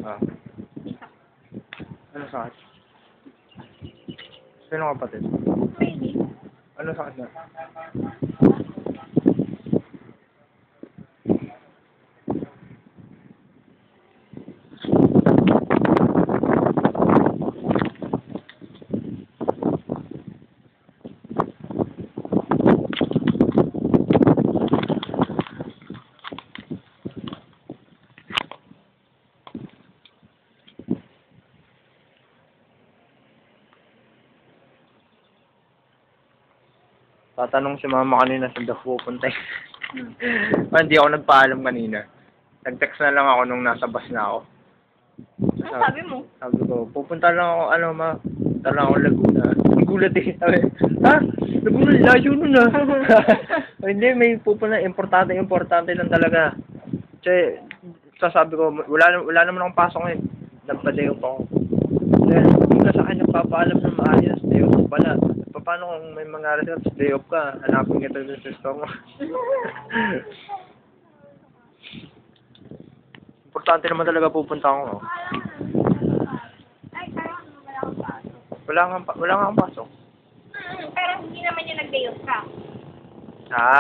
Ah. Ano sakit? Sino kapatid? Ano sakit na? Tatanong si mama kanina saan daw pupunta. Hindi ako nagpaalam kanina. Nag-text na lang ako nung nasa bus na ako. Ano sabi mo? Sabi ko, pupunta lang ako, pupunta lang ako Laguna. Nagulat eh. Sabi, ha? Laguna, layo nun ah. Hindi, may pupunta, importante lang talaga. Kasi, sasabi ko, wala naman akong pasok ngayon. Nagpa-day off ako. Hindi ka sa akin nagpapaalam ng maayos, day off pala. Paano kung may mga results, day off ka, hanapin kita dun sa store mo. Importante naman talaga pupunta ako. Ay, parang wala akong pasok. Wala nga akong pasok. Pero hindi naman yung nag-day off ka. Ah.